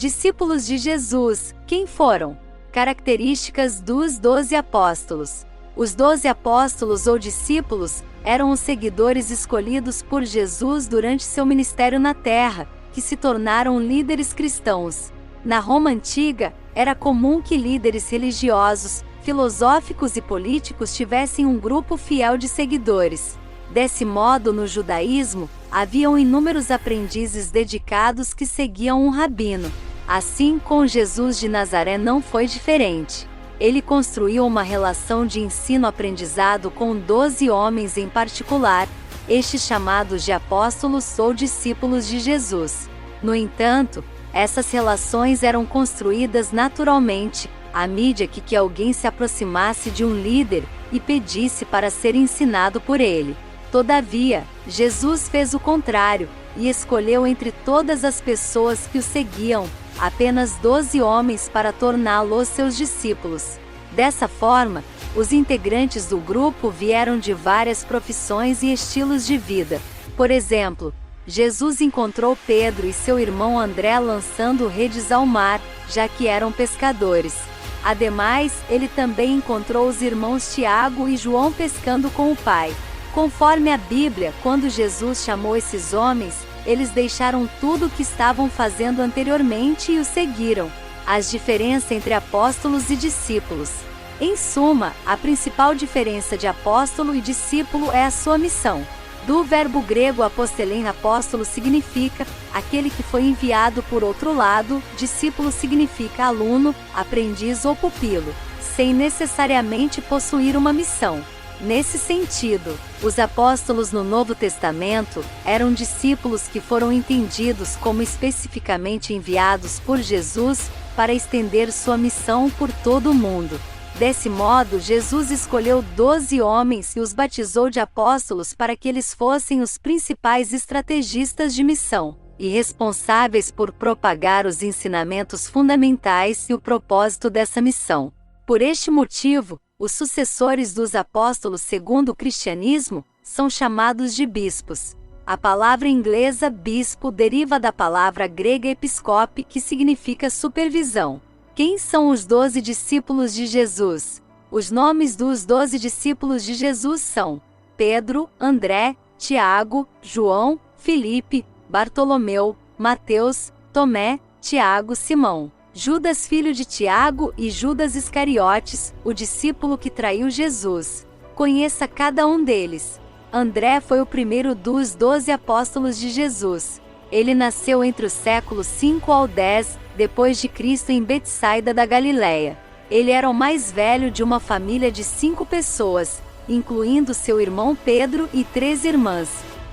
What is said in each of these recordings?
Discípulos de Jesus, quem foram? Características dos 12 apóstolos. Os 12 apóstolos ou discípulos eram os seguidores escolhidos por Jesus durante seu ministério na terra, que se tornaram líderes cristãos. Na Roma antiga, era comum que líderes religiosos, filosóficos e políticos tivessem um grupo fiel de seguidores. Desse modo, no judaísmo, haviam inúmeros aprendizes dedicados que seguiam um rabino. Assim, com Jesus de Nazaré não foi diferente. Ele construiu uma relação de ensino-aprendizado com 12 homens em particular, estes chamados de apóstolos ou discípulos de Jesus. No entanto, essas relações eram construídas naturalmente, à medida que alguém se aproximasse de um líder e pedisse para ser ensinado por ele. Todavia, Jesus fez o contrário, e escolheu entre todas as pessoas que o seguiam, apenas 12 homens para torná-los seus discípulos. Dessa forma, os integrantes do grupo vieram de várias profissões e estilos de vida. Por exemplo, Jesus encontrou Pedro e seu irmão André lançando redes ao mar, já que eram pescadores. Ademais, ele também encontrou os irmãos Tiago e João pescando com o pai. Conforme a Bíblia, quando Jesus chamou esses homens, eles deixaram tudo o que estavam fazendo anteriormente e o seguiram. As diferenças entre apóstolos e discípulos. Em suma, a principal diferença de apóstolo e discípulo é a sua missão. Do verbo grego apostelein, apóstolo significa aquele que foi enviado. Por outro lado, discípulo significa aluno, aprendiz ou pupilo, sem necessariamente possuir uma missão. Nesse sentido, os apóstolos no Novo Testamento eram discípulos que foram entendidos como especificamente enviados por Jesus para estender sua missão por todo o mundo. Desse modo, Jesus escolheu 12 homens e os batizou de apóstolos para que eles fossem os principais estrategistas de missão e responsáveis por propagar os ensinamentos fundamentais e o propósito dessa missão. Por este motivo, os sucessores dos apóstolos segundo o cristianismo são chamados de bispos. A palavra inglesa bispo deriva da palavra grega episcope, que significa supervisão. Quem são os 12 discípulos de Jesus? Os nomes dos 12 discípulos de Jesus são Pedro, André, Tiago, João, Filipe, Bartolomeu, Mateus, Tomé, Tiago, Simão, Judas filho de Tiago e Judas Iscariotes, o discípulo que traiu Jesus. Conheça cada um deles. André foi o primeiro dos 12 apóstolos de Jesus. Ele nasceu entre os séculos 5 ao 10, depois de Cristo em Betsaida da Galileia. Ele era o mais velho de uma família de 5 pessoas, incluindo seu irmão Pedro e 3 irmãs.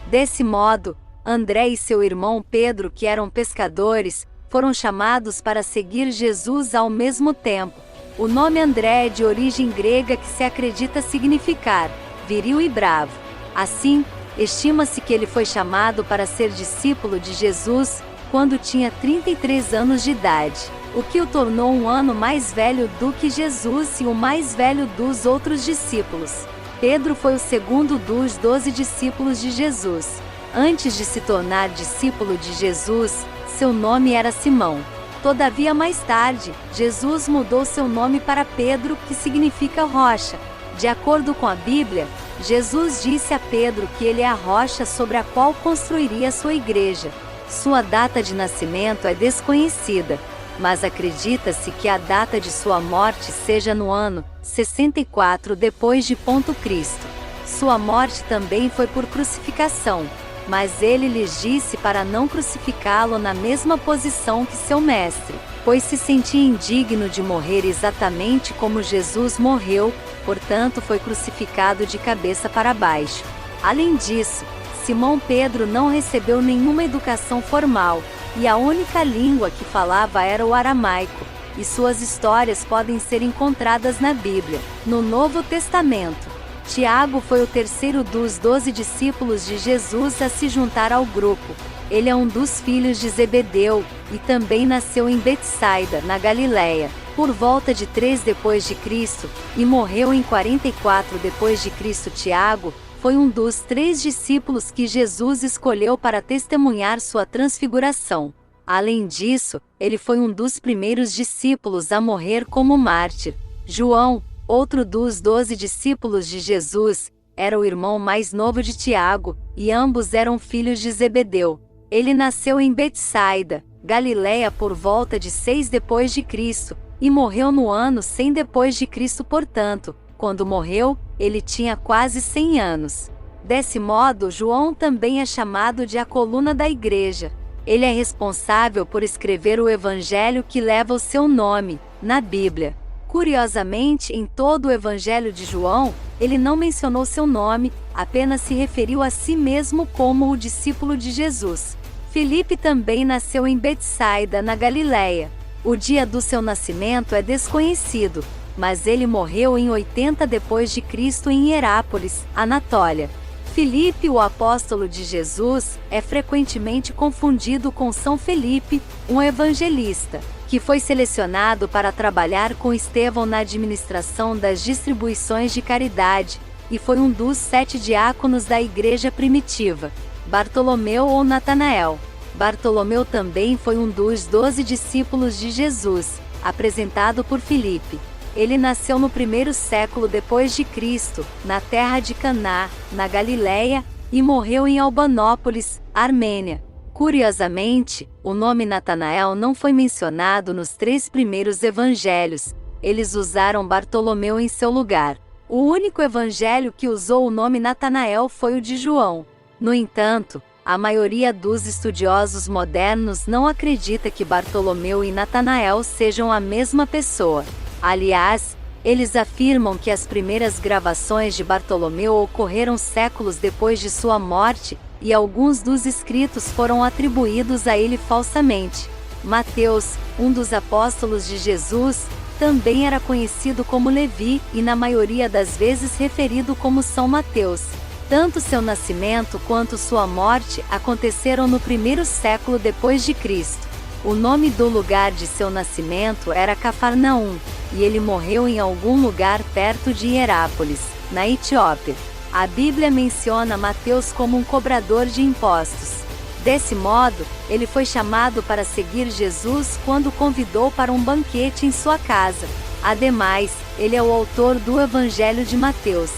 Desse modo, André e seu irmão Pedro, que eram pescadores, foram chamados para seguir Jesus ao mesmo tempo. O nome André é de origem grega que se acredita significar viril e bravo. Assim, estima-se que ele foi chamado para ser discípulo de Jesus quando tinha 33 anos de idade, o que o tornou um ano mais velho do que Jesus e o mais velho dos outros discípulos. Pedro foi o segundo dos 12 discípulos de Jesus. Antes de se tornar discípulo de Jesus, seu nome era Simão. Todavia, mais tarde, Jesus mudou seu nome para Pedro, que significa rocha. De acordo com a Bíblia, Jesus disse a Pedro que ele é a rocha sobre a qual construiria sua igreja. Sua data de nascimento é desconhecida, mas acredita-se que a data de sua morte seja no ano 64 depois de Cristo. Sua morte também foi por crucificação, mas ele lhes disse para não crucificá-lo na mesma posição que seu mestre, pois se sentia indigno de morrer exatamente como Jesus morreu, portanto foi crucificado de cabeça para baixo. Além disso, Simão Pedro não recebeu nenhuma educação formal, e a única língua que falava era o aramaico, e suas histórias podem ser encontradas na Bíblia. No Novo Testamento, Tiago foi o terceiro dos 12 discípulos de Jesus a se juntar ao grupo. Ele é um dos filhos de Zebedeu, e também nasceu em Betsaida, na Galileia, por volta de 3 depois de Cristo, e morreu em 44 depois de Cristo. Tiago foi um dos 3 discípulos que Jesus escolheu para testemunhar sua transfiguração. Além disso, ele foi um dos primeiros discípulos a morrer como mártir. João, outro dos 12 discípulos de Jesus, era o irmão mais novo de Tiago, e ambos eram filhos de Zebedeu. Ele nasceu em Betsaida, Galiléia por volta de 6 depois de Cristo, e morreu no ano 100 depois de Cristo. Portanto, quando morreu, ele tinha quase 100 anos. Desse modo, João também é chamado de a coluna da igreja. Ele é responsável por escrever o evangelho que leva o seu nome, na Bíblia. Curiosamente, em todo o evangelho de João, ele não mencionou seu nome, apenas se referiu a si mesmo como o discípulo de Jesus. Filipe também nasceu em Betsaida, na Galiléia. O dia do seu nascimento é desconhecido, mas ele morreu em 80 depois de Cristo em Hierápolis, Anatólia. Filipe, o apóstolo de Jesus, é frequentemente confundido com São Felipe, um evangelista, que foi selecionado para trabalhar com Estevão na administração das distribuições de caridade, e foi um dos 7 diáconos da igreja primitiva. Bartolomeu ou Natanael. Bartolomeu também foi um dos 12 discípulos de Jesus, apresentado por Filipe. Ele nasceu no 1º século depois de Cristo, na terra de Caná, na Galiléia, e morreu em Albanópolis, Armênia. Curiosamente, o nome Natanael não foi mencionado nos 3 primeiros evangelhos. Eles usaram Bartolomeu em seu lugar. O único evangelho que usou o nome Natanael foi o de João. No entanto, a maioria dos estudiosos modernos não acredita que Bartolomeu e Natanael sejam a mesma pessoa. Aliás, eles afirmam que as primeiras gravações de Bartolomeu ocorreram séculos depois de sua morte, e alguns dos escritos foram atribuídos a ele falsamente. Mateus, um dos apóstolos de Jesus, também era conhecido como Levi e na maioria das vezes referido como São Mateus. Tanto seu nascimento quanto sua morte aconteceram no 1º século depois de Cristo. O nome do lugar de seu nascimento era Cafarnaum, e ele morreu em algum lugar perto de Hierápolis, na Etiópia. A Bíblia menciona Mateus como um cobrador de impostos. Desse modo, ele foi chamado para seguir Jesus quando o convidou para um banquete em sua casa. Ademais, ele é o autor do Evangelho de Mateus.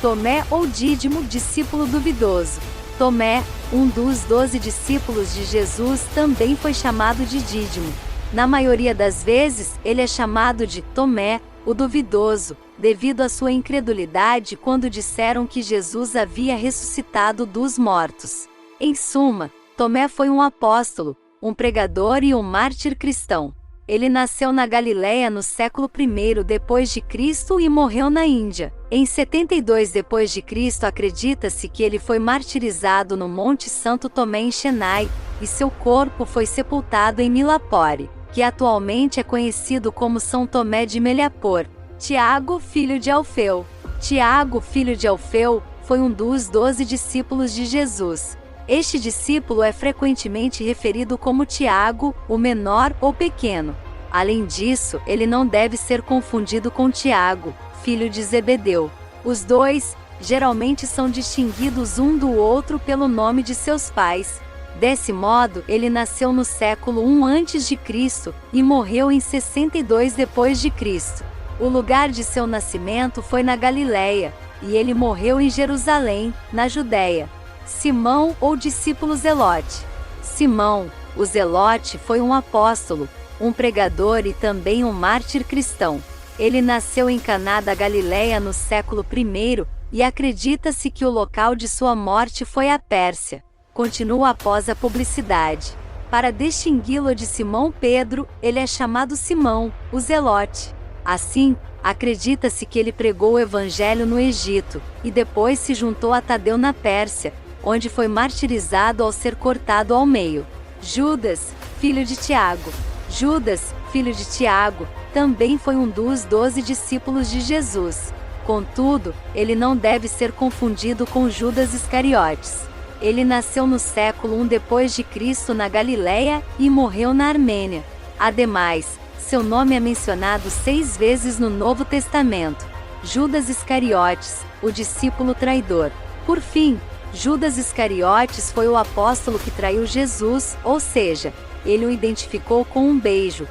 Tomé ou Dídimo, discípulo duvidoso. Tomé, um dos 12 discípulos de Jesus, também foi chamado de Dídimo. Na maioria das vezes, ele é chamado de Tomé, o duvidoso, devido à sua incredulidade quando disseram que Jesus havia ressuscitado dos mortos. Em suma, Tomé foi um apóstolo, um pregador e um mártir cristão. Ele nasceu na Galiléia no século I depois de Cristo e morreu na Índia. Em 72 depois de Cristo, acredita-se que ele foi martirizado no Monte Santo Tomé em Chennai, e seu corpo foi sepultado em Milapore, que atualmente é conhecido como São Tomé de Meliapor. Tiago, filho de Alfeu. Tiago, filho de Alfeu, foi um dos 12 discípulos de Jesus. Este discípulo é frequentemente referido como Tiago, o menor ou pequeno. Além disso, ele não deve ser confundido com Tiago, filho de Zebedeu. Os dois, geralmente são distinguidos um do outro pelo nome de seus pais. Desse modo, ele nasceu no século I a.C. e morreu em 62 depois de Cristo. O lugar de seu nascimento foi na Galiléia, e ele morreu em Jerusalém, na Judéia. Simão ou discípulo Zelote. Simão, o Zelote, foi um apóstolo, um pregador e também um mártir cristão. Ele nasceu em Caná da Galiléia no século I, e acredita-se que o local de sua morte foi a Pérsia. Continua após a publicidade. Para distingui-lo de Simão Pedro, ele é chamado Simão, o Zelote. Assim, acredita-se que ele pregou o evangelho no Egito, e depois se juntou a Tadeu na Pérsia, onde foi martirizado ao ser cortado ao meio. Judas, filho de Tiago. Judas, filho de Tiago, também foi um dos 12 discípulos de Jesus. Contudo, ele não deve ser confundido com Judas Iscariotes. Ele nasceu no século I depois de Cristo na Galiléia e morreu na Armênia. Ademais, seu nome é mencionado 6 vezes no Novo Testamento. Judas Iscariotes, o discípulo traidor. Por fim, Judas Iscariotes foi o apóstolo que traiu Jesus, ou seja, Ele o identificou com um beijo.